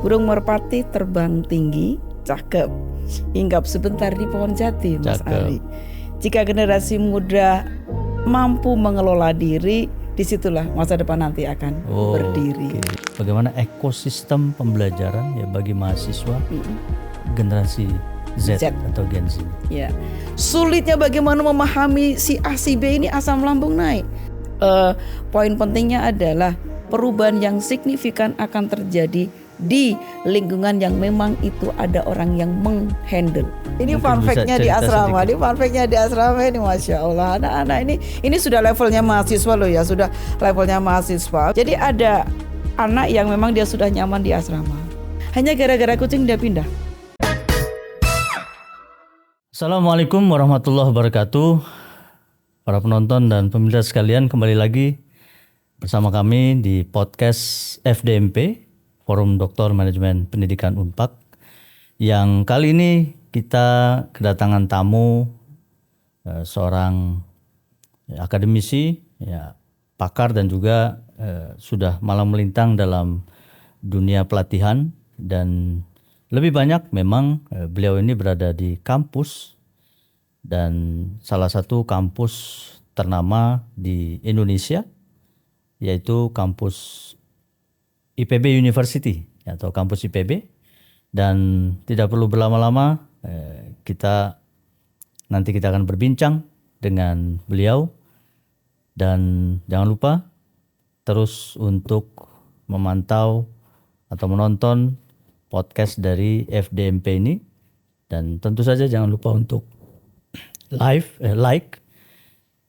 Burung merpati terbang tinggi, cakep, hinggap sebentar di pohon jati, Mas Ari. Jika generasi muda mampu mengelola diri, disitulah masa depan nanti akan berdiri. Bagaimana ekosistem pembelajaran ya bagi mahasiswa generasi Z atau Gen Z. Ya. Sulitnya bagaimana memahami si A si B ini asam lambung naik. Poin pentingnya adalah perubahan yang signifikan akan terjadi di lingkungan yang memang itu ada orang yang menghandle. Ini fun fact-nya di asrama. Ini fun fact-nya di asrama ini, Masya Allah. Anak-anak ini sudah levelnya mahasiswa loh ya, sudah levelnya mahasiswa. Jadi ada anak yang memang dia sudah nyaman di asrama. Hanya gara-gara kucing dia pindah. Assalamualaikum warahmatullahi wabarakatuh. Para penonton dan pemirsa sekalian, kembali lagi bersama kami di podcast FDMP, Forum Doktor Manajemen Pendidikan Unpad. Yang kali ini kita kedatangan tamu, seorang akademisi, pakar dan juga sudah malang melintang dalam dunia pelatihan, dan lebih banyak memang beliau ini berada di kampus, dan salah satu kampus ternama di Indonesia yaitu kampus IPB University atau kampus IPB. Dan tidak perlu berlama-lama, nanti kita akan berbincang dengan beliau. Dan jangan lupa terus untuk memantau atau menonton podcast dari FDMP ini, dan tentu saja jangan lupa untuk like,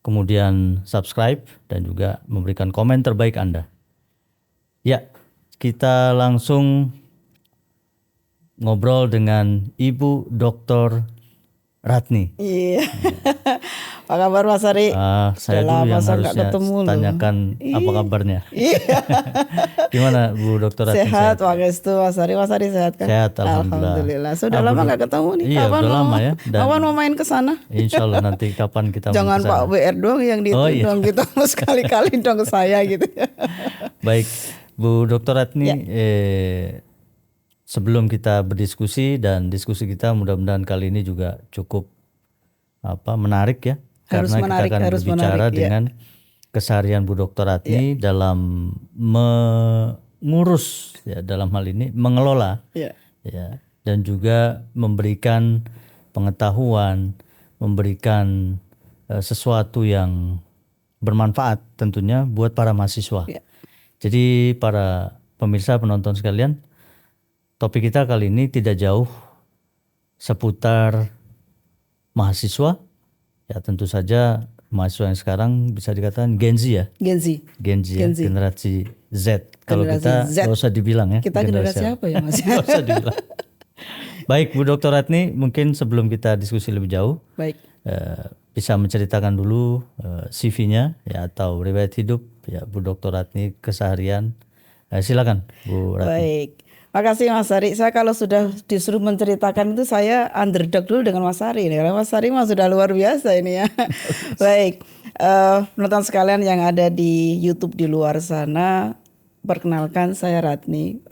kemudian subscribe, dan juga memberikan komen terbaik Anda. Ya, kita langsung ngobrol dengan Ibu Dr. Ratni. Iya. Apa kabar Mas Ari? Saya dulu yang harusnya tanyakan apa kabarnya. Iya. Gimana Bu Dr. Ratni? Sehat, Pangestu Mas Ari. Mas Ari sehat kan? Sehat, alhamdulillah. Sudah lama nggak ketemu nih. Iya, kapan udah lama ya. Kapan mau main ke sana? Insya Allah nanti kapan kita Jangan Pak WR doang yang dong kita sekali-kali dong ke saya gitu. Baik, Bu Dr. Ratni, sebelum kita berdiskusi, dan diskusi kita mudah-mudahan kali ini juga cukup menarik ya, karena kita akan berbicara dengan keseharian Bu Dr. Ratni dalam mengurus dalam hal ini mengelola dan juga memberikan pengetahuan, memberikan sesuatu yang bermanfaat tentunya buat para mahasiswa. Jadi para pemirsa penonton sekalian, topik kita kali ini tidak jauh seputar mahasiswa. Ya tentu saja mahasiswa yang sekarang bisa dikatakan Gen Z ya. Gen Z ya, generasi Z. Kalau kita nggak usah dibilang ya. Kita generasi apa ya Mas? Nggak usah dibilang. Baik Bu Dr. Ratni, mungkin sebelum kita diskusi lebih jauh, bisa menceritakan dulu CV-nya ya, atau riwayat hidup ya Bu Dr. Ratni, keseharian. Silakan Bu Ratni. Baik. Makasih Mas Ari. Saya kalau sudah disuruh menceritakan itu saya underdog dulu dengan Mas Ari. Karena Mas Ari mah sudah luar biasa ini ya. Baik, penonton sekalian yang ada di YouTube di luar sana, perkenalkan saya Ratni,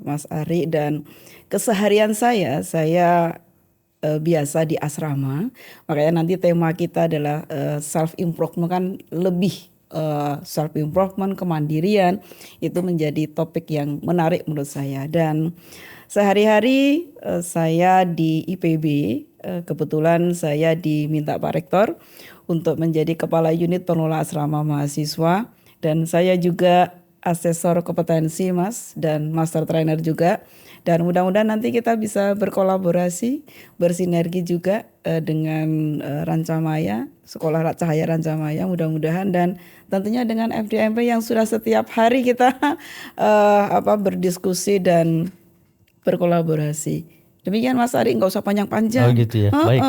Mas Ari, dan keseharian saya biasa di asrama. Makanya nanti tema kita adalah self improvement, kan lebih self improvement, kemandirian, itu menjadi topik yang menarik menurut saya. Dan sehari-hari saya di IPB, kebetulan saya diminta Pak Rektor untuk menjadi kepala unit pengelola asrama mahasiswa, dan saya juga asesor kompetensi Mas, dan master trainer juga. Dan mudah-mudahan nanti kita bisa berkolaborasi, bersinergi juga dengan Rancamaya, Sekolah Cahaya Rancamaya, mudah-mudahan, dan tentunya dengan FDMP yang sudah setiap hari kita berdiskusi dan berkolaborasi. Demikian Mas Ari, nggak usah panjang-panjang. Oh gitu ya, baik.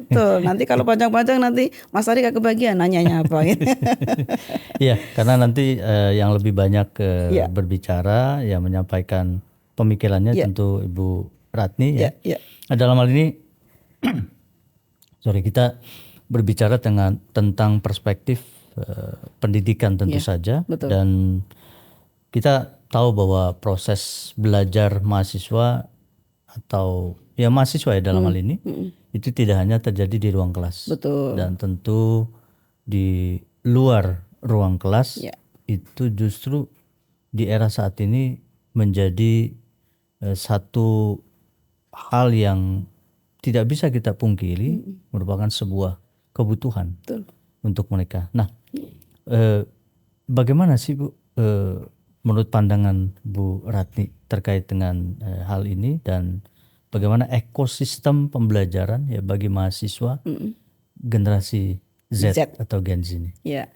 Betul, nanti kalau panjang-panjang nanti Mas Ari gak kebagian nanyanya apa. Iya, karena nanti yang lebih banyak berbicara, ya menyampaikan pemikirannya tentu Ibu Ratni ya. Dalam hal ini kita berbicara tentang perspektif pendidikan tentu saja. Betul. Dan kita tahu bahwa proses belajar mahasiswa atau ya mahasiswa ya dalam hal ini itu tidak hanya terjadi di ruang kelas. Betul. Dan tentu di luar ruang kelas itu justru di era saat ini menjadi satu hal yang tidak bisa kita pungkiri, merupakan sebuah kebutuhan untuk mereka. Nah, bagaimana sih Bu menurut pandangan Bu Ratni terkait dengan hal ini, dan bagaimana ekosistem pembelajaran ya bagi mahasiswa generasi Z atau Gen Z ini? Ya.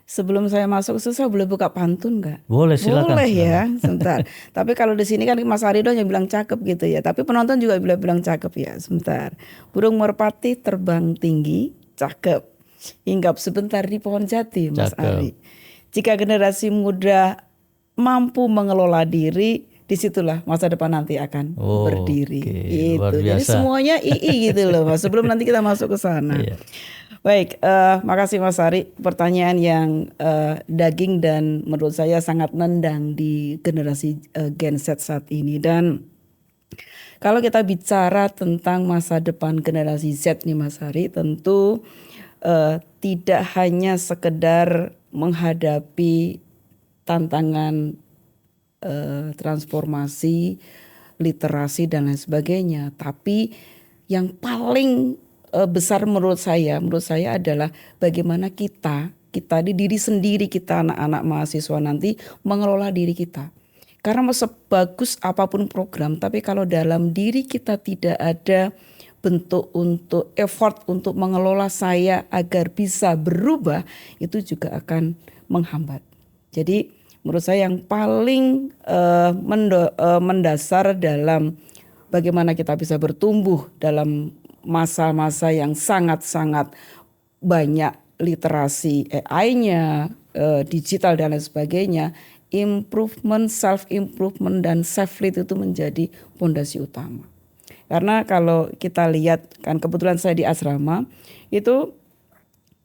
Sebelum saya masuk itu saya boleh buka pantun nggak? Boleh, silakan. Boleh ya, sebentar. Tapi kalau di sini kan Mas Arido yang bilang cakep gitu ya. Tapi penonton juga bilang cakep ya. Sebentar. Burung merpati terbang tinggi, cakep. Hinggap sebentar di pohon jati, Mas Ari. Jika generasi muda mampu mengelola diri, disitulah masa depan nanti akan berdiri. Gitu. Jadi semuanya gitu loh, Mas. Sebelum nanti kita masuk ke sana. Baik, makasih Mas Ari. Pertanyaan yang daging dan menurut saya sangat nendang di generasi Gen Z saat ini. Dan kalau kita bicara tentang masa depan generasi Z nih Mas Ari, tentu tidak hanya sekedar menghadapi tantangan transformasi, literasi dan lain sebagainya, tapi yang paling besar menurut saya adalah bagaimana kita di diri sendiri, kita anak-anak mahasiswa nanti mengelola diri kita. Karena sebagus apapun program, tapi kalau dalam diri kita tidak ada bentuk untuk effort untuk mengelola saya agar bisa berubah, itu juga akan menghambat. Jadi menurut saya yang paling mendasar dalam bagaimana kita bisa bertumbuh dalam masa-masa yang sangat-sangat banyak literasi AI-nya, digital dan lain sebagainya, improvement, self-improvement dan self-lead itu menjadi fondasi utama. Karena kalau kita lihat, kan kebetulan saya di asrama, itu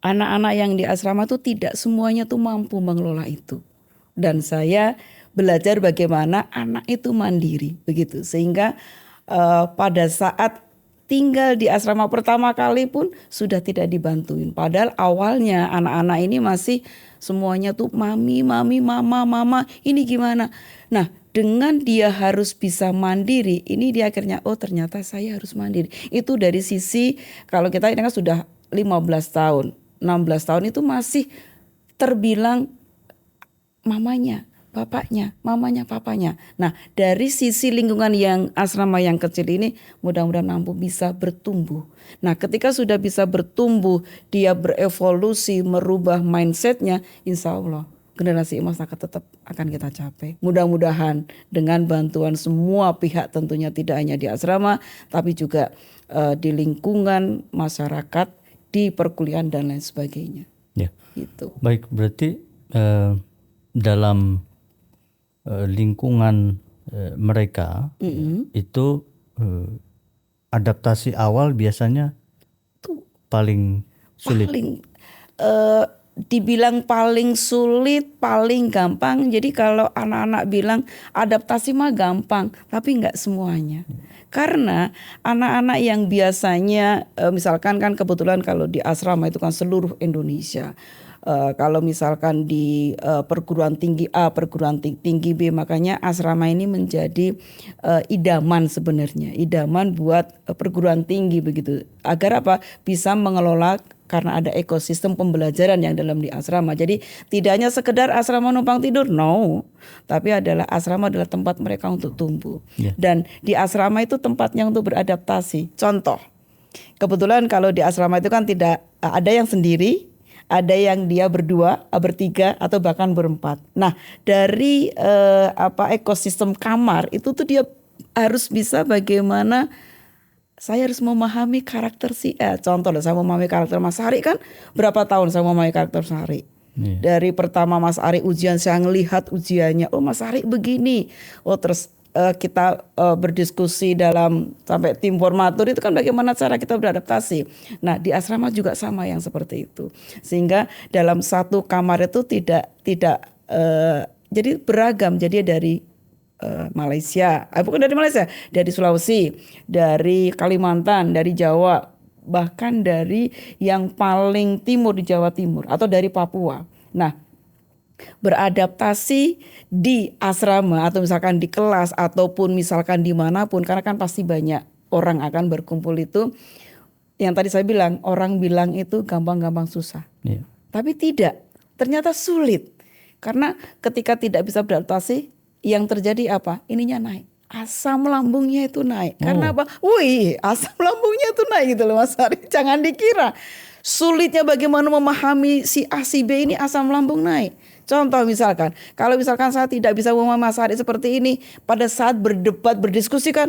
anak-anak yang di asrama itu tidak semuanya tuh mampu mengelola itu. Dan saya belajar bagaimana anak itu mandiri, begitu. Sehingga pada saat tinggal di asrama pertama kali pun sudah tidak dibantuin. Padahal awalnya anak-anak ini masih semuanya tuh mami, mama, ini gimana. Nah, dengan dia harus bisa mandiri, ini dia akhirnya ternyata saya harus mandiri. Itu dari sisi kalau kita ini kan sudah 15 tahun, 16 tahun itu masih terbilang mamanya, bapaknya, mamanya, papanya. Nah, dari sisi lingkungan yang asrama yang kecil ini mudah-mudahan mampu bisa bertumbuh. Nah, ketika sudah bisa bertumbuh, dia berevolusi, merubah mindsetnya, insya Allah generasi emas akan kita capai. Mudah-mudahan dengan bantuan semua pihak, tentunya tidak hanya di asrama, tapi juga di lingkungan masyarakat, di perkuliahan dan lain sebagainya. Ya. Gitu. Baik, berarti dalam lingkungan mereka itu adaptasi awal biasanya paling sulit. Dibilang paling sulit, paling gampang. Jadi kalau anak-anak bilang adaptasi mah gampang, tapi enggak semuanya. Karena anak-anak yang biasanya misalkan kan kebetulan kalau di asrama itu kan seluruh Indonesia. Kalau misalkan di perguruan tinggi A, perguruan tinggi B, makanya asrama ini menjadi idaman sebenarnya, idaman buat perguruan tinggi begitu. Agar apa? Bisa mengelola karena ada ekosistem pembelajaran yang dalam di asrama. Jadi tidak hanya sekedar asrama numpang tidur, no. Tapi asrama adalah tempat mereka untuk tumbuh. Dan di asrama itu tempatnya untuk beradaptasi. Contoh, kebetulan kalau di asrama itu kan tidak ada yang sendiri, ada yang dia berdua, bertiga atau bahkan berempat. Nah, dari ekosistem kamar itu tuh dia harus bisa bagaimana saya harus memahami karakter si contoh lah, saya memahami karakter Mas Ari kan berapa tahun saya memahami karakter Mas Ari. Dari pertama Mas Ari ujian, saya ngelihat ujiannya, Mas Ari begini. Terus kita berdiskusi dalam sampai tim formatur itu kan bagaimana cara kita beradaptasi. Nah, di asrama juga sama yang seperti itu. Sehingga dalam satu kamar itu tidak Jadi beragam, jadi dari Malaysia, bukan dari Malaysia, dari Sulawesi, dari Kalimantan, dari Jawa, bahkan dari yang paling timur di Jawa Timur atau dari Papua. Nah, beradaptasi di asrama atau misalkan di kelas ataupun misalkan dimanapun, karena kan pasti banyak orang akan berkumpul itu. Yang tadi saya bilang, orang bilang itu gampang-gampang susah. Yeah. Tapi tidak, ternyata sulit. Karena ketika tidak bisa beradaptasi, yang terjadi apa? Ininya naik. Asam lambungnya itu naik. Karena apa? Wih, asam lambungnya itu naik gitu loh Mas Ari. Jangan dikira. Sulitnya bagaimana memahami si A, si B ini asam lambung naik. Contoh misalkan, kalau misalkan saya tidak bisa memahami Mas Ari seperti ini, pada saat berdebat, berdiskusi kan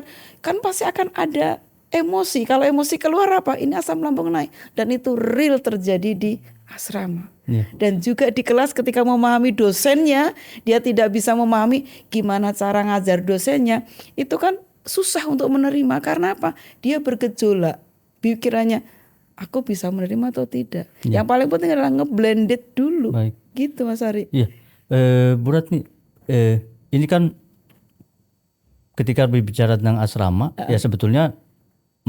pasti akan ada emosi. Kalau emosi keluar apa? Ini asam lambung naik. Dan itu real terjadi di asrama. Dan juga di kelas ketika memahami dosennya, dia tidak bisa memahami gimana cara ngajar dosennya. Itu kan susah untuk menerima. Karena apa? Dia bergejolak. Pikirannya, aku bisa menerima atau tidak. Yang paling penting adalah ngeblended dulu. Baik. Gitu Mas Ari. Iya. Bu Ratmi, ini kan ketika berbicara tentang asrama, ya sebetulnya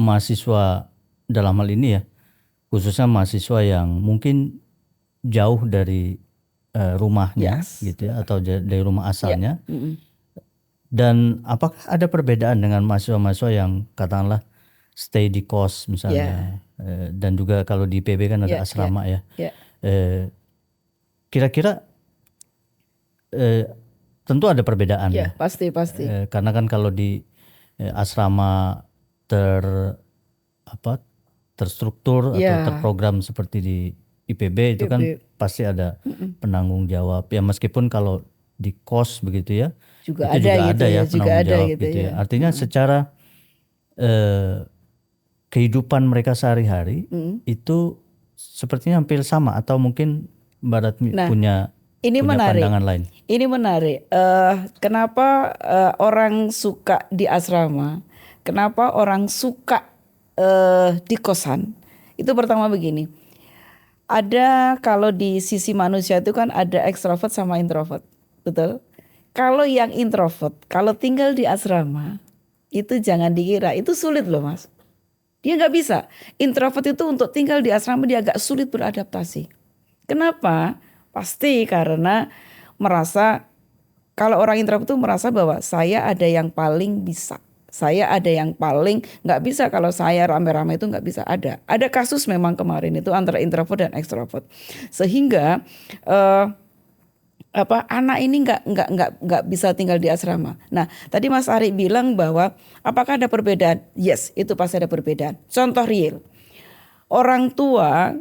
mahasiswa dalam hal ini ya, khususnya mahasiswa yang mungkin jauh dari rumahnya gitu ya, atau dari rumah asalnya. Dan apakah ada perbedaan dengan mahasiswa-mahasiswa yang katakanlah stay di kos misalnya, dan juga kalau di PB kan ada asrama ya. Kira-kira tentu ada perbedaan ya. Pasti. Karena kan kalau di asrama terstruktur atau terprogram seperti di IPB itu kan pasti ada penanggung jawab ya, meskipun kalau di kos begitu ya juga itu ada juga ada ya penanggung jawab gitu ya. Artinya secara kehidupan mereka sehari-hari itu sepertinya hampir sama, atau mungkin Mbak Ratmi punya pandangan lain. Ini menarik. Kenapa orang suka di asrama? Kenapa orang suka di kosan? Itu pertama begini. Ada, kalau di sisi manusia itu kan ada ekstrovert sama introvert, betul? Kalau yang introvert, kalau tinggal di asrama, itu jangan dikira, itu sulit loh Mas. Dia nggak bisa. Introvert itu untuk tinggal di asrama dia agak sulit beradaptasi. Kenapa? Pasti karena merasa, kalau orang introvert itu merasa bahwa saya ada yang paling bisa. Saya ada yang paling nggak bisa, kalau saya rame-rame itu nggak bisa. Ada kasus memang kemarin itu antara introvert dan ekstrovert, sehingga anak ini nggak bisa tinggal di asrama. Nah tadi Mas Ari bilang bahwa apakah ada perbedaan? Yes, itu pasti ada perbedaan. Contoh real, orang tua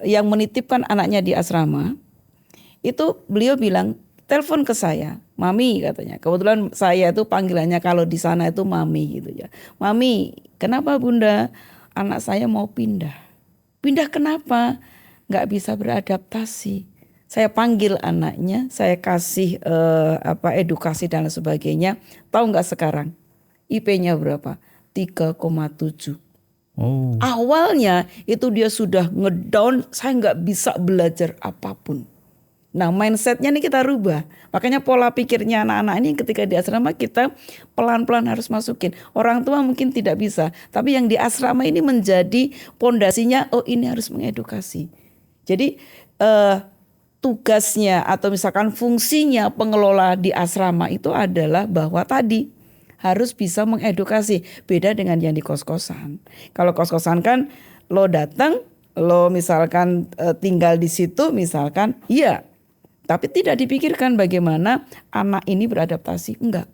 yang menitipkan anaknya di asrama itu beliau bilang, telepon ke saya, Mami katanya. Kebetulan saya itu panggilannya kalau di sana itu Mami gitu ya. Mami, kenapa Bunda? Anak saya mau pindah. Pindah kenapa? Nggak bisa beradaptasi. Saya panggil anaknya, saya kasih edukasi dan sebagainya. Tahu nggak sekarang IP-nya berapa? 3,7. Awalnya itu dia sudah ngedown, saya nggak bisa belajar apapun. Nah mindsetnya ini kita rubah. Makanya pola pikirnya anak-anak ini ketika di asrama kita pelan-pelan harus masukin. Orang tua mungkin tidak bisa, tapi yang di asrama ini menjadi pondasinya, oh ini harus mengedukasi. Jadi tugasnya atau misalkan fungsinya pengelola di asrama itu adalah bahwa tadi harus bisa mengedukasi. Beda dengan yang di kos-kosan. Kalau kos-kosan kan lo datang, lo misalkan tinggal di situ misalkan, iya. Tapi tidak dipikirkan bagaimana anak ini beradaptasi. Enggak.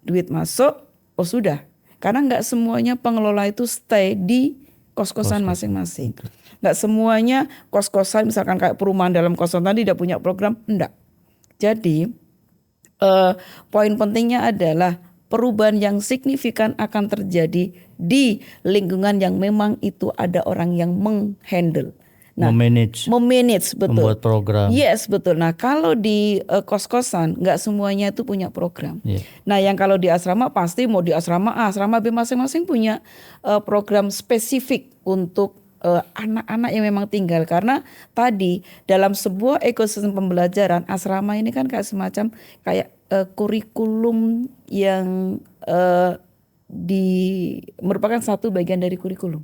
Duit masuk, oh sudah. Karena enggak semuanya pengelola itu stay di kos-kosan masing-masing. Enggak semuanya kos-kosan misalkan kayak perumahan dalam kosan tadi tidak punya program. Enggak. Jadi poin pentingnya adalah perubahan yang signifikan akan terjadi di lingkungan yang memang itu ada orang yang menghandle. Nah, memanage betul. Membuat program. Yes, betul. Nah, kalau di kos-kosan nggak semuanya itu punya program. Nah, yang kalau di asrama pasti mau di asrama A, asrama B masing-masing punya program spesifik untuk anak-anak yang memang tinggal, karena tadi dalam sebuah ekosistem pembelajaran asrama ini kan kayak semacam kayak kurikulum yang merupakan satu bagian dari kurikulum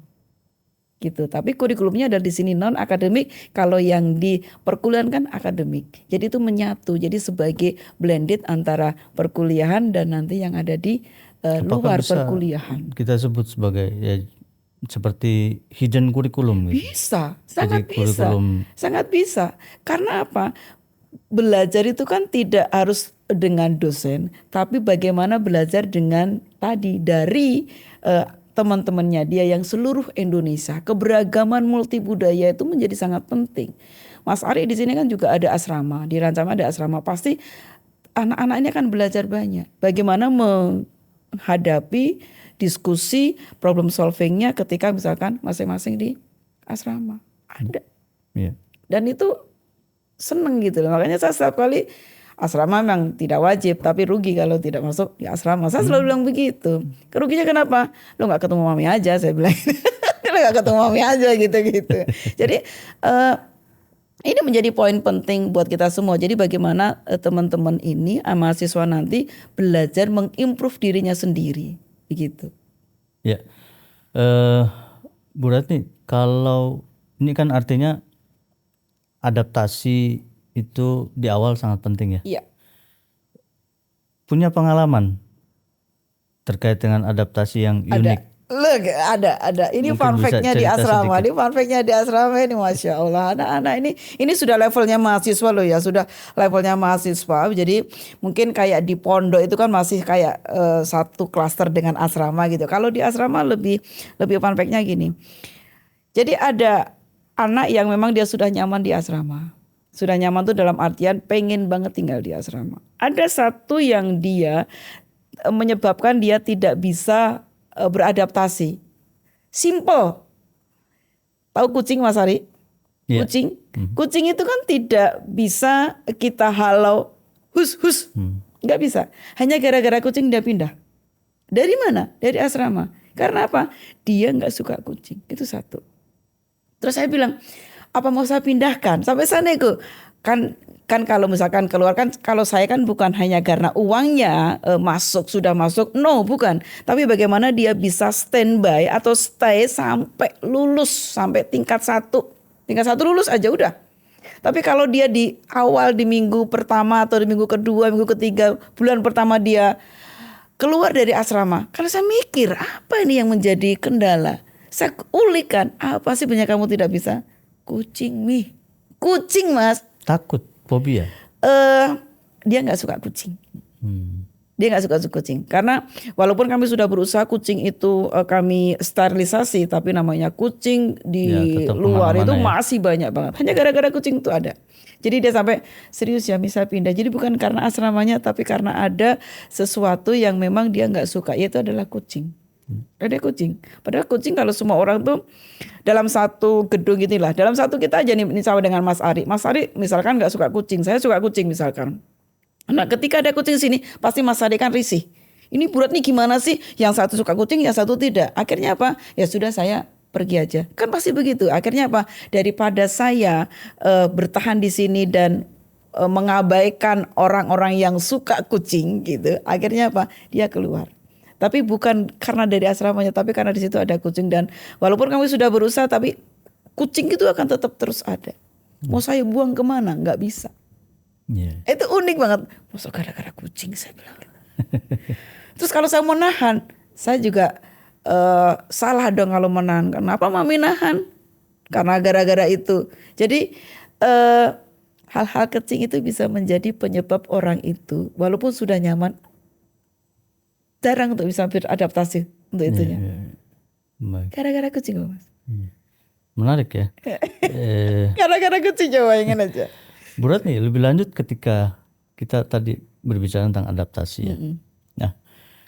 gitu. Tapi kurikulumnya ada di sini non akademik, kalau yang di perkuliahan kan akademik. Jadi itu menyatu, jadi sebagai blended antara perkuliahan dan nanti yang ada di luar perkuliahan. Kita sebut sebagai ya, seperti hidden kurikulum gitu. Bisa, sangat bisa, sangat bisa. Karena apa? Belajar itu kan tidak harus dengan dosen, tapi bagaimana belajar dengan tadi dari teman-temannya dia yang seluruh Indonesia. Keberagaman multibudaya itu menjadi sangat penting. Mas Ari di sini kan juga ada asrama, di Rancama ada asrama. Pasti anak-anak ini akan belajar banyak. Bagaimana menghadapi diskusi problem solvingnya ketika misalkan masing-masing di asrama ada. Dan itu seneng gitu loh. Makanya saya setiap kali asrama memang tidak wajib, tapi rugi kalau tidak masuk di asrama. Saya selalu bilang begitu. Keruginya kenapa? Lo gak ketemu mami aja, saya bilang. Lo gak ketemu mami aja gitu-gitu. Jadi ini menjadi poin penting buat kita semua. Jadi bagaimana teman-teman ini, mahasiswa nanti belajar mengimprove dirinya sendiri. Begitu. Ya, Bu Ratni, kalau ini kan artinya adaptasi itu di awal sangat penting ya. Iya. Punya pengalaman terkait dengan adaptasi yang unik? Ada. Ini fun fact-nya di asrama. Ini fun fact-nya di asrama ini, Masya Allah. Anak-anak ini sudah levelnya mahasiswa loh ya. Sudah levelnya mahasiswa. Jadi mungkin kayak di pondok itu kan masih kayak satu klaster dengan asrama gitu. Kalau di asrama lebih fun fact-nya gini. Jadi ada anak yang memang dia sudah nyaman di asrama. Sudah nyaman tuh dalam artian pengen banget tinggal di asrama. Ada satu yang dia menyebabkan dia tidak bisa beradaptasi. Simple. Tahu kucing, Mas Ari? Yeah. Kucing. Kucing itu kan tidak bisa kita halau hus. Nggak bisa. Hanya gara-gara kucing dia pindah. Dari mana? Dari asrama. Karena apa? Dia nggak suka kucing. Itu satu. Terus saya bilang, apa mau saya pindahkan? Sampai sana itu. Kan kalau misalkan keluar kan, kalau saya kan bukan hanya karena uangnya sudah masuk, no bukan. Tapi bagaimana dia bisa standby atau stay sampai lulus, sampai tingkat 1 lulus aja udah. Tapi kalau dia di awal, di minggu pertama atau di minggu kedua, minggu ketiga, bulan pertama dia keluar dari asrama. Kalau saya mikir apa ini yang menjadi kendala, saya ulikan, apa sih banyak kamu tidak bisa? Kucing Mas. Takut, fobia. Dia nggak suka kucing. Dia nggak suka kucing. Karena walaupun kami sudah berusaha kucing itu kami sterilisasi, tapi namanya kucing di luar itu masih banyak banget. Hanya gara-gara kucing itu ada. Jadi dia sampai serius ya bisa pindah. Jadi bukan karena asramanya, tapi karena ada sesuatu yang memang dia nggak suka, yaitu adalah kucing. Ada kucing. Padahal kucing kalau semua orang tuh dalam satu gedung inilah, dalam satu kita aja nih sama dengan Mas Ari. Mas Ari misalkan nggak suka kucing, saya suka kucing misalkan. Nah ketika ada kucing sini, pasti Mas Ari kan risih. Ini Bu Ratni gimana sih? Yang satu suka kucing, yang satu tidak. Akhirnya apa? Ya sudah saya pergi aja. Kan pasti begitu. Akhirnya apa? Daripada saya bertahan di sini dan mengabaikan orang-orang yang suka kucing gitu. Akhirnya apa? Dia keluar. Tapi bukan karena dari asramanya, tapi karena di situ ada kucing. Dan walaupun kami sudah berusaha, tapi kucing itu akan tetap terus ada. Mau saya buang kemana? Nggak bisa. Itu unik banget. Masa gara-gara kucing, saya bilang. Terus kalau saya mau nahan, saya juga salah dong kalau menahan. Kenapa mami nahan? Karena gara-gara itu. Jadi hal-hal kecil itu bisa menjadi penyebab orang itu, walaupun sudah nyaman, jarang untuk bisa beradaptasi untuk itunya. Gara-gara kucing, Mas. Menarik ya. Gara-gara kucing, coba ingin aja. Bu Ratni, lebih lanjut ketika kita tadi berbicara tentang adaptasi ya. Nah,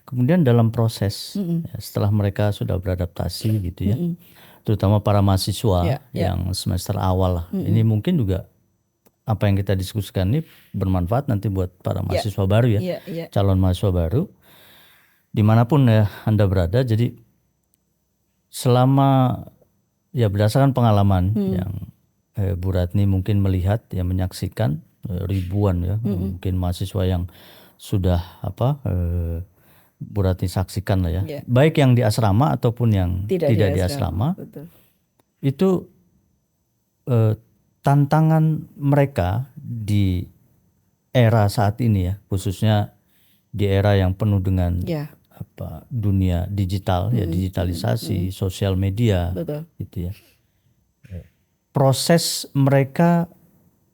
kemudian dalam proses ya, setelah mereka sudah beradaptasi gitu ya, terutama para mahasiswa yang semester awal lah, ini mungkin juga apa yang kita diskusikan ini bermanfaat nanti buat para mahasiswa baru ya, calon mahasiswa baru. Dimanapun ya Anda berada, jadi selama ya berdasarkan pengalaman yang Bu Ratni mungkin melihat, ya menyaksikan ribuan ya, mungkin mahasiswa yang sudah Bu Ratni saksikan lah ya, baik yang di asrama ataupun yang tidak di asrama. Betul. Itu tantangan mereka di era saat ini ya, khususnya di era yang penuh dengan dunia digital ya, digitalisasi, sosial media. Betul. Gitu ya. Proses mereka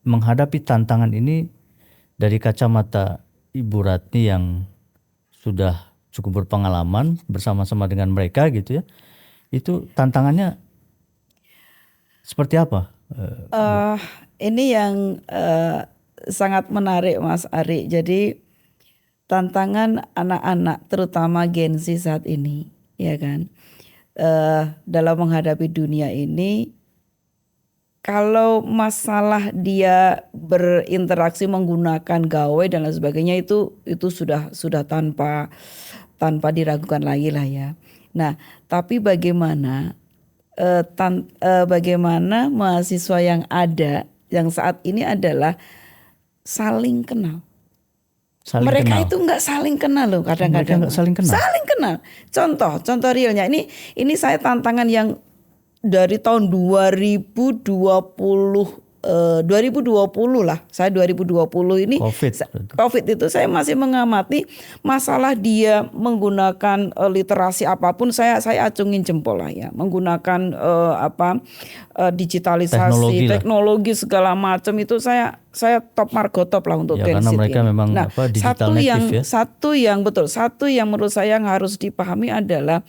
menghadapi tantangan ini dari kacamata Ibu Ratni yang sudah cukup berpengalaman bersama-sama dengan mereka gitu ya, itu tantangannya seperti apa? Ini yang sangat menarik Mas Ari. Jadi tantangan anak-anak terutama Gen Z saat ini, ya kan, dalam menghadapi dunia ini, kalau masalah dia berinteraksi menggunakan gawai dan lain sebagainya itu sudah tanpa diragukan lagi lah ya. Nah, tapi bagaimana mahasiswa yang ada yang saat ini adalah saling kenal. Mereka itu nggak saling kenal loh kadang-kadang. Saling kenal. Contoh realnya ini saya tantangan yang dari tahun 2020 lah. Saya 2020 ini COVID itu saya masih mengamati masalah dia menggunakan literasi apapun, saya acungin jempol lah ya. Menggunakan digitalisasi, teknologi segala macam itu saya top margo top lah untuk Gen Z. Karena mereka memang digital native ya. Satu yang menurut saya yang harus dipahami adalah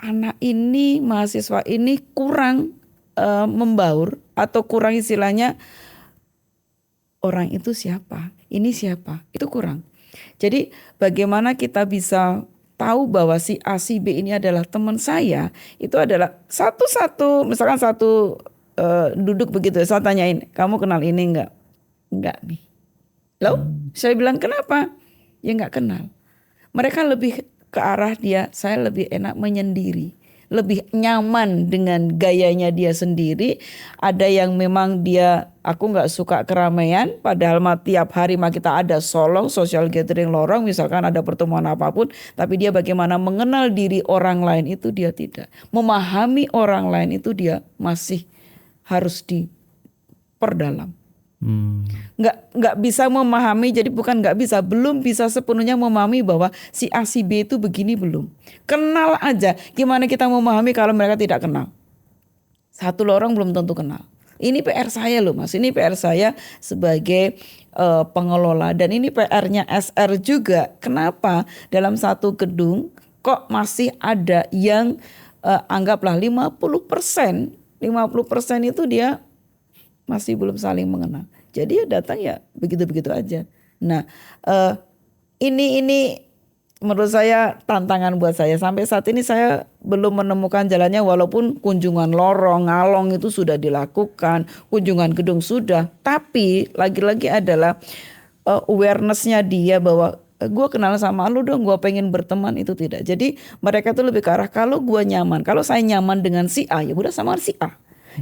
anak ini, mahasiswa ini kurang membaur atau kurang istilahnya orang itu siapa, ini siapa, itu kurang. Jadi bagaimana kita bisa tahu bahwa si A si B ini adalah teman saya, itu adalah misalkan satu duduk begitu, saya tanyain, kamu kenal ini enggak? Enggak nih. Lalu saya bilang kenapa? Ya enggak kenal. Mereka lebih ke arah dia, saya lebih enak menyendiri. Lebih nyaman dengan gayanya dia sendiri. Ada yang memang aku nggak suka keramaian, padahal tiap hari kita ada solong, social gathering lorong, misalkan ada pertemuan apapun, tapi dia bagaimana mengenal diri orang lain itu dia tidak. Memahami orang lain itu dia masih harus diperdalam. Nggak bisa memahami, jadi bukan nggak bisa, belum bisa sepenuhnya memahami bahwa si A si B itu begini belum. Kenal aja, gimana kita memahami kalau mereka tidak kenal? Satu lorong belum tentu kenal. Ini PR saya loh Mas, ini PR saya sebagai pengelola dan ini PR-nya SR juga. Kenapa dalam satu gedung kok masih ada yang anggaplah 50% itu dia masih belum saling mengenal. Jadi ya datang ya begitu-begitu aja. Nah ini menurut saya tantangan buat saya. Sampai saat ini saya belum menemukan jalannya, walaupun kunjungan lorong, ngalong itu sudah dilakukan, kunjungan gedung sudah. Tapi lagi-lagi adalah awareness-nya dia bahwa gue kenal sama lu dong, gue pengen berteman, itu tidak. Jadi mereka itu lebih ke arah kalau gue nyaman. Kalau saya nyaman dengan si A ya udah sama si A.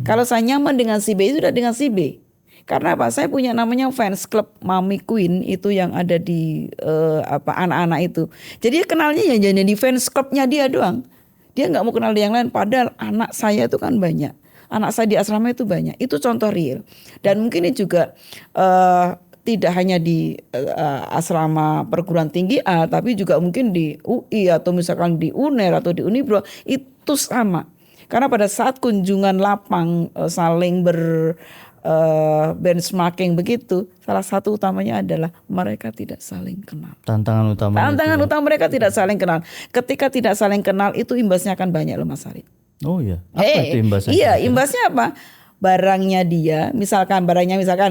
Kalau saya nyaman dengan si B sudah dengan si B. Karena apa? Saya punya namanya fans club Mami Queen itu yang ada di anak-anak itu. Jadi kenalnya ya jadi di fans clubnya dia doang. Dia nggak mau kenal yang lain. Padahal anak saya itu kan banyak. Anak saya di asrama itu banyak. Itu contoh real. Dan mungkin ini juga tidak hanya di asrama perguruan tinggi A, tapi juga mungkin di UI atau misalkan di UNER atau di Unibro itu sama. Karena pada saat kunjungan lapang saling benchmarking begitu, salah satu utamanya adalah mereka tidak saling kenal. Tantangan utama mereka tidak saling kenal. Ketika tidak saling kenal itu imbasnya akan banyak loh Mas Ari. Oh iya. Apa itu imbasnya? Iya, imbasnya apa? Barangnya misalkan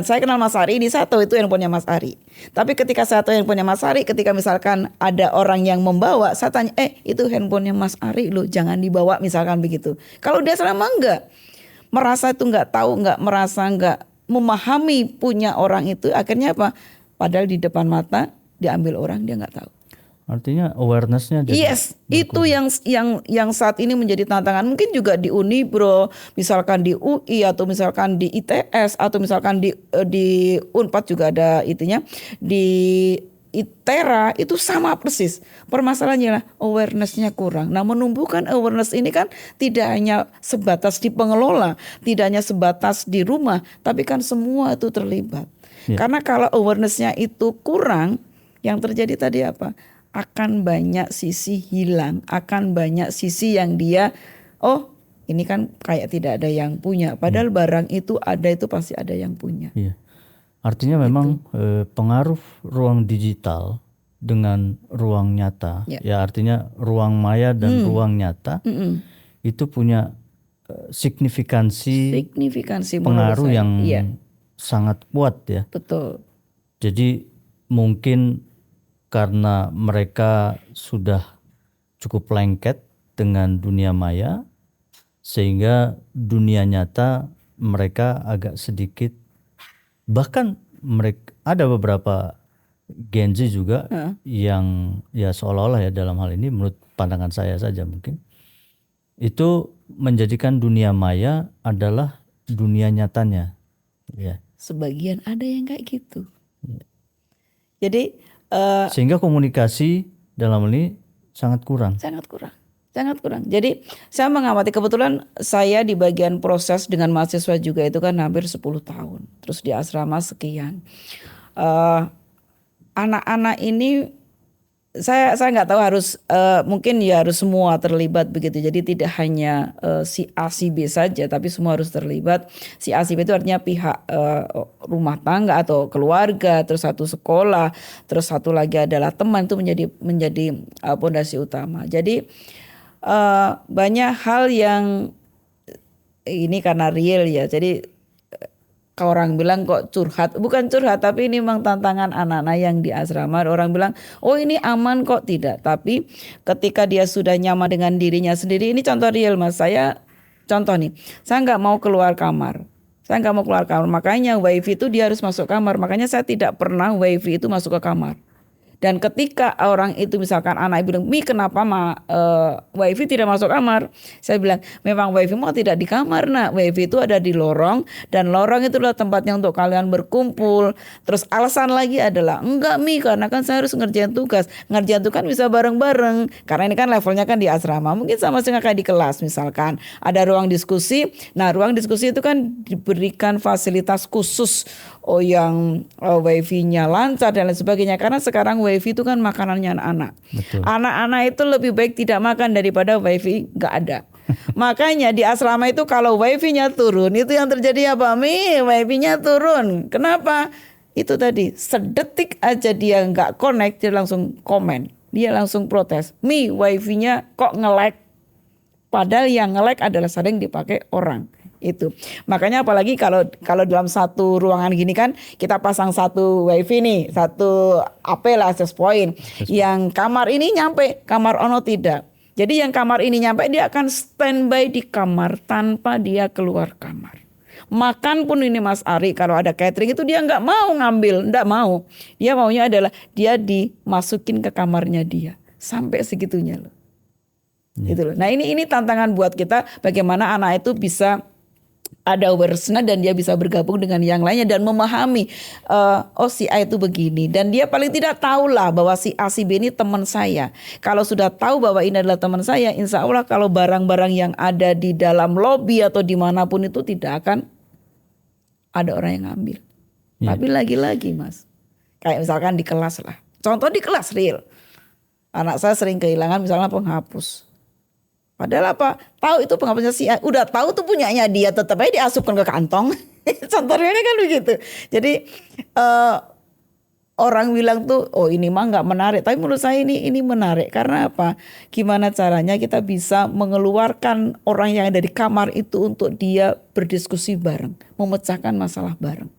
saya kenal Mas Ari, ini saya tahu itu handphonenya Mas Ari. Tapi ketika saya tahu handphonenya Mas Ari, ketika misalkan ada orang yang membawa, saya tanya, itu handphonenya Mas Ari loh, jangan dibawa misalkan begitu. Kalau dia selama enggak merasa itu nggak tahu, nggak merasa, nggak memahami punya orang itu, akhirnya apa? Padahal di depan mata diambil orang, dia nggak tahu. Artinya awareness-nya jadi Yes, itu yang saat ini menjadi tantangan. Mungkin juga di Unibro, misalkan di UI atau misalkan di ITS atau misalkan di Unpad juga ada itunya. Di ITERA itu sama persis. Permasalahannya lah awareness-nya kurang. Nah, menumbuhkan awareness ini kan tidak hanya sebatas di pengelola, tidak hanya sebatas di rumah, tapi kan semua itu terlibat. Karena kalau awareness-nya itu kurang, yang terjadi tadi apa? Akan banyak sisi hilang, akan banyak sisi yang dia, oh ini kan kayak tidak ada yang punya. Padahal barang itu ada, itu pasti ada yang punya. Iya. Artinya memang pengaruh ruang digital dengan ruang nyata, ya artinya ruang maya dan ruang nyata itu punya signifikansi pengaruh yang sangat kuat ya. Betul. Jadi mungkin karena mereka sudah cukup lengket dengan dunia maya, sehingga dunia nyata mereka agak sedikit, bahkan mereka ada beberapa Gen Z juga yang ya seolah-olah ya dalam hal ini menurut pandangan saya saja mungkin itu menjadikan dunia maya adalah dunia nyatanya. Ya. Sebagian ada yang kayak gitu. Jadi sehingga komunikasi dalam ini sangat kurang. Sangat kurang. Jadi saya mengamati, kebetulan saya di bagian proses dengan mahasiswa juga itu kan hampir 10 tahun. Terus di asrama sekian. Anak-anak ini saya nggak tahu harus mungkin ya harus semua terlibat begitu. Jadi tidak hanya si A si B saja, tapi semua harus terlibat. Si A si B itu artinya pihak rumah tangga atau keluarga, terus satu sekolah, terus satu lagi adalah teman, itu menjadi pondasi utama. Jadi banyak hal yang ini karena real ya. Jadi kalau orang bilang kok curhat, bukan curhat tapi ini memang tantangan anak-anak yang di asrama. Orang bilang oh ini aman kok, tidak. Tapi ketika dia sudah nyaman dengan dirinya sendiri, ini contoh real Mas. Saya contoh nih, saya nggak mau keluar kamar. Makanya wifi itu dia harus masuk kamar. Makanya saya tidak pernah wifi itu masuk ke kamar. Dan ketika orang itu misalkan anak bilang, Mi kenapa wifi tidak masuk kamar? Saya bilang, memang wifi mau tidak di kamar nak. Wifi itu ada di lorong. Dan lorong itu adalah tempatnya untuk kalian berkumpul. Terus alasan lagi adalah, enggak Mi karena kan saya harus ngerjain tugas. Ngerjain tugas kan bisa bareng-bareng. Karena ini kan levelnya kan di asrama. Mungkin sama dengan kayak di kelas misalkan. Ada ruang diskusi. Nah ruang diskusi itu kan diberikan fasilitas khusus. Yang wifi-nya lancar dan lain sebagainya. Karena sekarang wifi itu kan makanannya anak-anak. Betul. Anak-anak itu lebih baik tidak makan daripada wifi gak ada. Makanya di asrama itu kalau wifi-nya turun, itu yang terjadi apa? Wifi-nya turun. Kenapa? Itu tadi sedetik aja dia gak connect, dia langsung komen. Dia langsung protes. Wifi-nya kok nge-lag? Padahal yang nge-lag adalah sering dipakai orang. Itu makanya apalagi kalau dalam satu ruangan gini kan kita pasang satu wifi nih, satu access point. Yang kamar ini nyampe, kamar ono tidak. Jadi yang kamar ini nyampe, dia akan standby di kamar tanpa dia keluar kamar. Makan pun ini Mas Ari, kalau ada catering itu dia nggak mau ngambil, nggak mau. Dia maunya adalah dia dimasukin ke kamarnya dia, sampai segitunya loh. Gitu loh. Nah ini tantangan buat kita, bagaimana anak itu bisa ada awareness dan dia bisa bergabung dengan yang lainnya dan memahami si A itu begini, dan dia paling tidak tahulah bahwa si A si B ini teman saya. Kalau sudah tahu bahwa ini adalah teman saya, insya Allah kalau barang-barang yang ada di dalam lobi atau dimanapun itu tidak akan ada orang yang ngambil. Tapi lagi-lagi Mas, kayak misalkan di kelas lah, contoh di kelas real, anak saya sering kehilangan misalnya penghapus. Padahal apa? Tahu itu penghapusnya si A. Udah tahu tuh punyanya dia, tetap aja diasupkan ke kantong. Contohnya kan begitu. Jadi orang bilang tuh, oh ini mah nggak menarik. Tapi menurut saya ini menarik. Karena apa? Gimana caranya kita bisa mengeluarkan orang yang ada di kamar itu untuk dia berdiskusi bareng, memecahkan masalah bareng.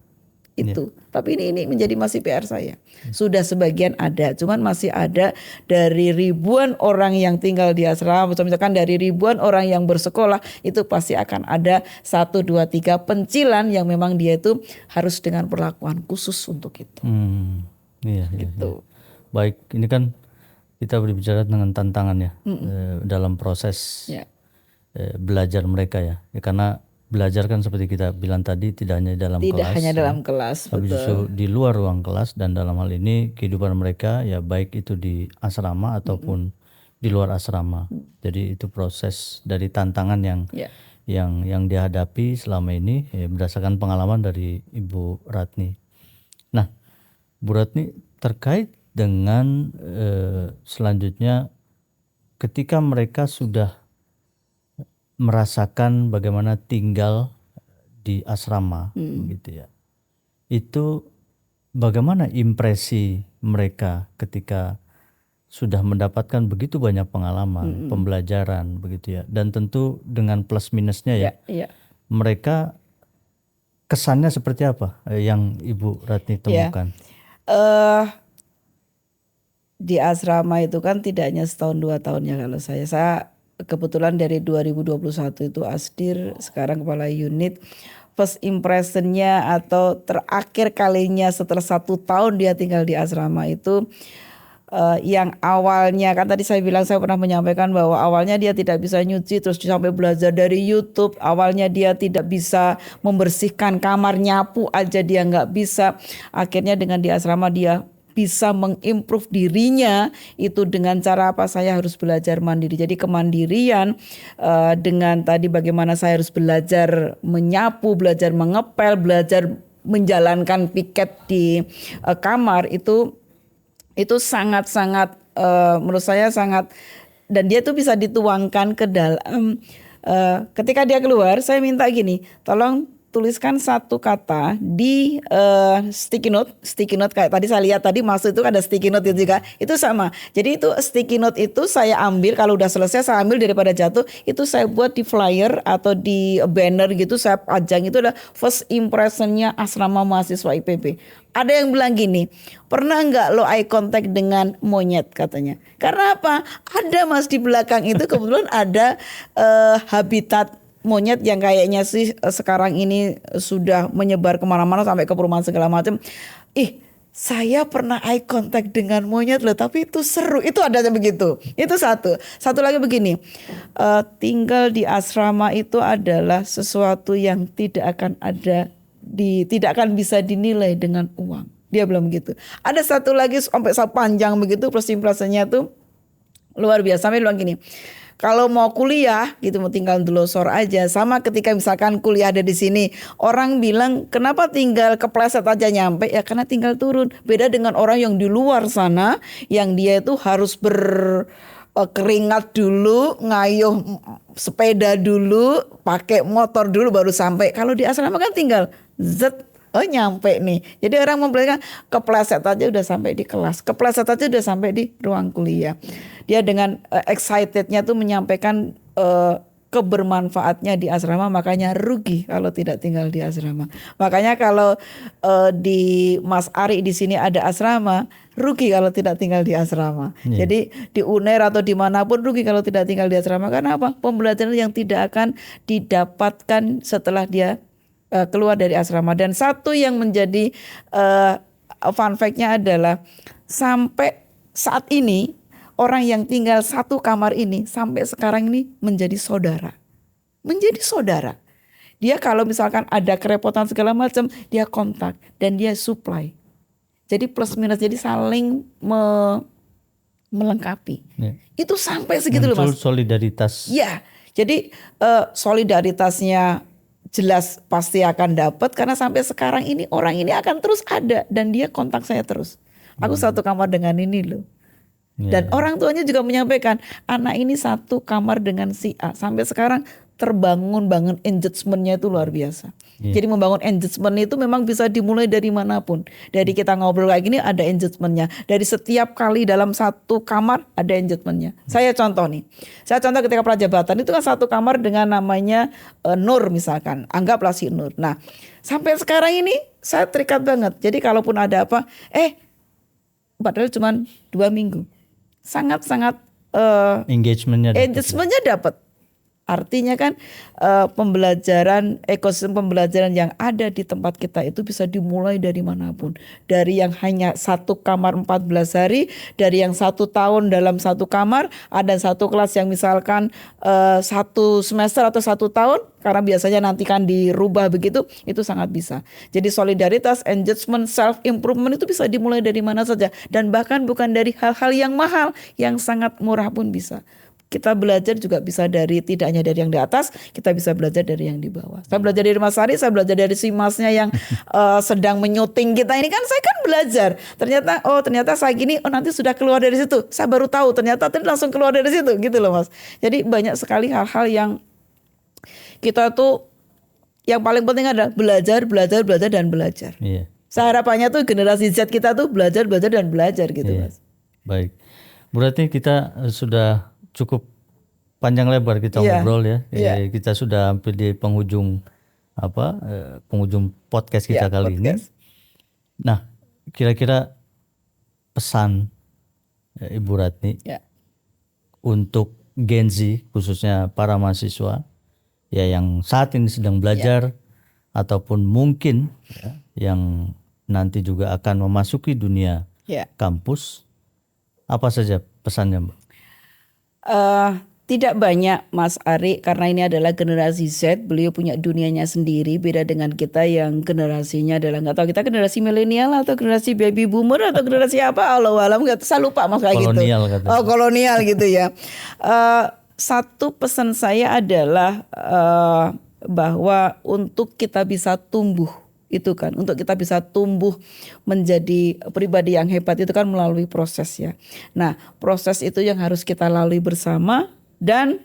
Itu. Tapi ini menjadi masih PR saya. Sudah sebagian ada, cuman masih ada dari ribuan orang yang tinggal di asrama, misalkan dari ribuan orang yang bersekolah, itu pasti akan ada 1, 2, 3 pencilan yang memang dia itu harus dengan perlakuan khusus untuk itu. Iya, gitu. Baik, ini kan kita berbicara dengan tantangannya dalam proses belajar mereka ya. Karena belajar kan seperti kita bilang tadi tidak hanya dalam Tidak kelas, hanya dalam kelas, tapi justru di luar ruang kelas, dan dalam hal ini kehidupan mereka ya baik itu di asrama ataupun di luar asrama. Jadi itu proses dari tantangan yang dihadapi selama ini berdasarkan pengalaman dari Ibu Ratni. Nah, Bu Ratni, terkait dengan selanjutnya ketika mereka sudah merasakan bagaimana tinggal di asrama begitu ya. Itu bagaimana impresi mereka ketika sudah mendapatkan begitu banyak pengalaman, pembelajaran begitu ya. Dan tentu dengan plus minusnya ya. Mereka kesannya seperti apa yang Ibu Ratni temukan? Di asrama itu kan tidak hanya setahun 2 tahun ya kalau saya kebetulan dari 2021 itu asdir, sekarang kepala unit. First impressionnya atau terakhir kalinya setelah 1 tahun dia tinggal di asrama itu yang awalnya kan tadi saya bilang, saya pernah menyampaikan bahwa awalnya dia tidak bisa nyuci, terus sampai belajar dari YouTube. Awalnya dia tidak bisa membersihkan kamar, nyapu aja dia nggak bisa. Akhirnya dengan di asrama dia bisa mengimprove dirinya itu dengan cara apa? Saya harus belajar mandiri. Jadi kemandirian dengan tadi bagaimana saya harus belajar menyapu, belajar mengepel, belajar menjalankan piket di kamar itu sangat-sangat menurut saya sangat, dan dia tuh bisa dituangkan ke dalam ketika dia keluar. Saya minta gini, tolong tuliskan 1 kata di sticky note kayak tadi saya lihat tadi maksud itu ada sticky note itu juga itu sama. Jadi itu sticky note itu saya ambil, kalau udah selesai saya ambil daripada jatuh, itu saya buat di flyer atau di banner gitu, saya pajang. Itu adalah first impressionnya asrama mahasiswa IPB. Ada yang bilang gini, pernah nggak lo eye contact dengan monyet katanya? Karena apa? Ada mas di belakang itu kebetulan ada habitat monyet yang kayaknya sih sekarang ini sudah menyebar kemana-mana sampai ke perumahan segala macam. Saya pernah eye contact dengan monyet loh, tapi itu seru. Itu adanya begitu. Itu satu lagi begini, tinggal di asrama itu adalah sesuatu yang tidak akan bisa dinilai dengan uang. Dia bilang begitu. Ada satu lagi sampai panjang begitu, persimpulannya tuh luar biasa. Sampai bilang gini, kalau mau kuliah gitu mau tinggal delosor aja. Sama ketika misalkan kuliah ada di sini, orang bilang kenapa tinggal kepleset aja nyampe? Ya karena tinggal turun. Beda dengan orang yang di luar sana, yang dia itu harus keringat dulu, ngayuh sepeda dulu, pakai motor dulu baru sampai. Kalau di asrama kan tinggal nyampe nih. Jadi orang memperlihatkan kepleset aja udah sampai di kelas, kepleset aja udah sampai di ruang kuliah. Dia dengan excitednya tuh menyampaikan kebermanfaatnya di asrama, makanya rugi kalau tidak tinggal di asrama. Makanya kalau di Mas Ari di sini ada asrama, rugi kalau tidak tinggal di asrama. Jadi di UNER atau dimanapun rugi kalau tidak tinggal di asrama. Karena apa? Pembelajaran yang tidak akan didapatkan setelah dia keluar dari asrama. Dan satu yang menjadi fun fact-nya adalah sampai saat ini orang yang tinggal 1 kamar ini sampai sekarang ini menjadi saudara. Dia kalau misalkan ada kerepotan segala macam, dia kontak dan dia supply. Jadi plus minus, jadi saling melengkapi. Itu sampai segitu loh Mas. Solidaritas. Ya, jadi solidaritasnya jelas pasti akan dapat, karena sampai sekarang ini orang ini akan terus ada dan dia kontak saya terus. Aku 1 kamar dengan ini loh. Dan orang tuanya juga menyampaikan anak ini 1 kamar dengan si A. Sampai sekarang bangun engagementnya itu luar biasa. Jadi membangun engagement itu memang bisa dimulai dari manapun. Dari kita ngobrol kayak gini ada engagementnya. Dari setiap kali dalam 1 kamar ada engagementnya. Saya contoh ketika prajabatan itu kan 1 kamar dengan namanya Nur misalkan. Anggaplah si Nur. Nah sampai sekarang ini saya terikat banget. Jadi kalaupun ada apa, padahal cuma 2 minggu. Sangat-sangat engagementnya dapat. Artinya kan pembelajaran, ekosistem pembelajaran yang ada di tempat kita itu bisa dimulai dari manapun. Dari yang hanya satu kamar 14 hari, dari yang 1 tahun dalam satu kamar, ada satu kelas yang misalkan 1 semester atau 1 tahun, karena biasanya nanti kan dirubah begitu, itu sangat bisa. Jadi solidaritas, engagement, self improvement itu bisa dimulai dari mana saja, dan bahkan bukan dari hal-hal yang mahal, yang sangat murah pun bisa. Kita belajar juga bisa dari, tidak hanya dari yang di atas, kita bisa belajar dari yang di bawah. Saya belajar dari Mas Ari, saya belajar dari si Masnya yang sedang menyuting kita ini kan, saya kan belajar. Ternyata saya gini, nanti sudah keluar dari situ. Saya baru tahu ternyata tadi langsung keluar dari situ, gitu loh Mas. Jadi banyak sekali hal-hal yang kita tuh, yang paling penting adalah belajar dan belajar. Iya. Saya harapannya tuh generasi Z kita tuh belajar dan belajar gitu Mas. Baik, berarti kita sudah cukup panjang lebar kita ngobrol ya. Kita sudah hampir di penghujung penghujung podcast kita kali ini. Nah, kira-kira pesan Ibu Ratni untuk Gen Z, khususnya para mahasiswa ya yang saat ini sedang belajar ataupun mungkin yang nanti juga akan memasuki dunia kampus, apa saja pesannya, Mbak? Tidak banyak Mas Ari, karena ini adalah generasi Z, beliau punya dunianya sendiri, beda dengan kita yang generasinya adalah, nggak tahu kita generasi milenial atau generasi baby boomer atau generasi apa, Allah alam, saya lupa Mas kayak gitu. Kolonial gitu ya. Satu pesan saya adalah bahwa untuk kita bisa tumbuh, itu kan, untuk kita bisa tumbuh menjadi pribadi yang hebat itu kan melalui proses ya. Nah, proses itu yang harus kita lalui bersama, dan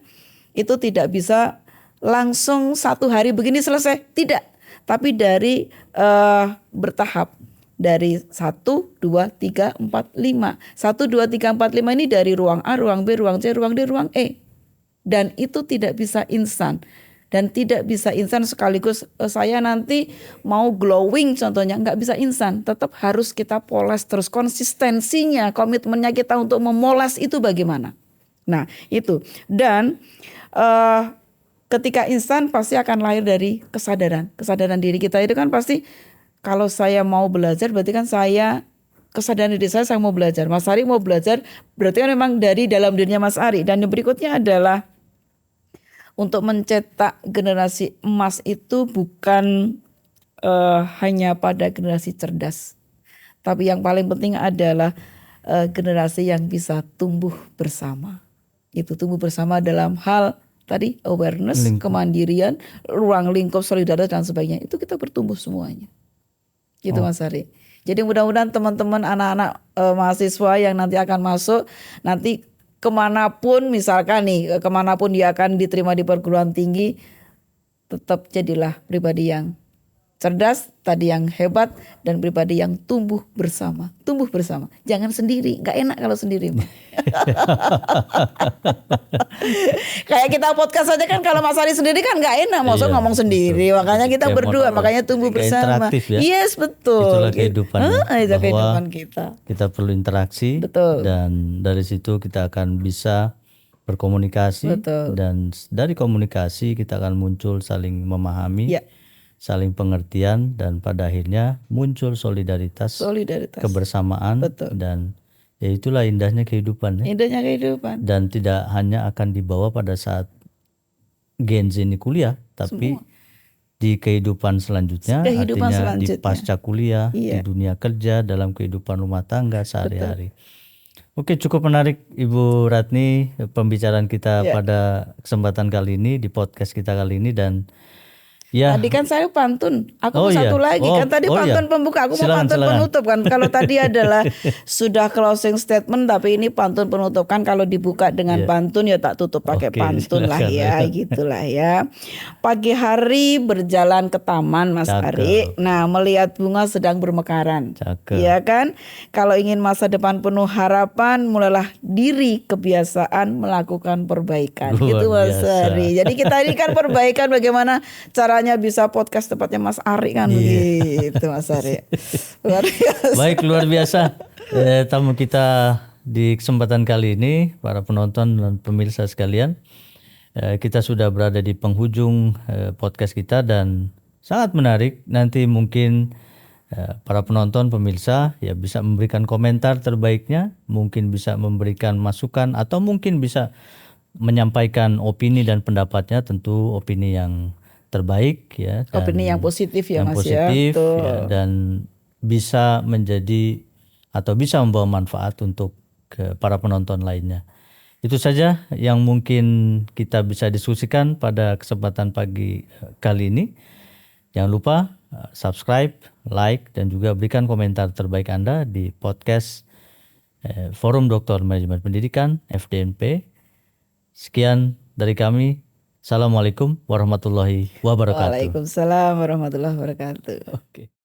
itu tidak bisa langsung 1 hari begini selesai, tidak. Tapi dari bertahap, dari 1, 2, 3, 4, 5. 1, 2, 3, 4, 5 ini dari ruang A, ruang B, ruang C, ruang D, ruang E. Dan itu tidak bisa instan. Dan tidak bisa instan sekaligus saya nanti mau glowing contohnya, nggak bisa instan. Tetap harus kita poles terus, konsistensinya, komitmennya kita untuk memoles itu bagaimana. Nah itu, dan ketika instan pasti akan lahir dari kesadaran diri kita itu kan pasti. Kalau saya mau belajar berarti kan saya, kesadaran diri saya mau belajar. Mas Ari mau belajar berarti kan memang dari dalam dirinya Mas Ari. Dan yang berikutnya adalah untuk mencetak generasi emas itu bukan hanya pada generasi cerdas, tapi yang paling penting adalah generasi yang bisa tumbuh bersama. Itu tumbuh bersama dalam hal tadi awareness, kemandirian, ruang lingkup solidaritas dan sebagainya. Itu kita bertumbuh semuanya. Gitu Mas Ari. Jadi mudah-mudahan teman-teman anak-anak mahasiswa yang nanti akan masuk, nanti kemanapun misalkan nih, kemanapun dia akan diterima di perguruan tinggi, tetap jadilah pribadi yang cerdas, tadi yang hebat, dan pribadi yang tumbuh bersama. Tumbuh bersama, jangan sendiri, gak enak kalau sendiri. Kayak kita podcast aja kan, kalau Mas Ari sendiri kan gak enak, maksudnya ngomong sendiri. Betul. Makanya kita berdua, makanya tumbuh bersama. Ya? Yes, betul. Itulah kehidupan. Itu kehidupan kita. Kita perlu interaksi. Betul. Dan dari situ kita akan bisa berkomunikasi. Betul. Dan dari komunikasi kita akan muncul saling memahami. Saling pengertian, dan pada akhirnya muncul solidaritas. Kebersamaan. Betul. Dan ya itulah indahnya kehidupan. Indahnya kehidupan. Dan tidak hanya akan dibawa pada saat Gen Z ini kuliah, tapi di kehidupan selanjutnya, artinya di pasca kuliah, di dunia kerja, dalam kehidupan rumah tangga sehari-hari. Oke, cukup menarik Ibu Ratni pembicaraan kita pada kesempatan kali ini, di podcast kita kali ini. Dan tadi kan saya pantun, aku satu lagi kan tadi pantun pembuka, aku mau pantun penutup kan. Kalau tadi adalah sudah closing statement, tapi ini pantun penutup kan. Kalau dibuka dengan pantun ya tak tutup pakai pantun lah ya, gitulah ya. Pagi hari berjalan ke taman Mas Ari, nah melihat bunga sedang bermekaran, ya kan. Kalau ingin masa depan penuh harapan, mulailah diri kebiasaan melakukan perbaikan. Gitu Mas Ari. Jadi kita ini kan perbaikan, bagaimana cara bisa podcast tepatnya Mas Ari kan begitu Mas Ari. Luar biasa. Baik, luar biasa tamu kita di kesempatan kali ini, para penonton dan pemirsa sekalian. Kita sudah berada di penghujung podcast kita dan sangat menarik. Nanti mungkin para penonton, pemirsa ya bisa memberikan komentar terbaiknya, mungkin bisa memberikan masukan atau mungkin bisa menyampaikan opini dan pendapatnya, tentu opini yang terbaik ya, dan Opini yang positif ya yang Mas positif ya. ya, dan bisa menjadi atau bisa membawa manfaat untuk para penonton lainnya. Itu saja yang mungkin kita bisa diskusikan pada kesempatan pagi kali ini. Jangan lupa subscribe, like, dan juga berikan komentar terbaik Anda di podcast Forum Doktor Manajemen Pendidikan FDMP. Sekian dari kami. Assalamualaikum warahmatullahi wabarakatuh. Waalaikumsalam warahmatullahi wabarakatuh. Oke.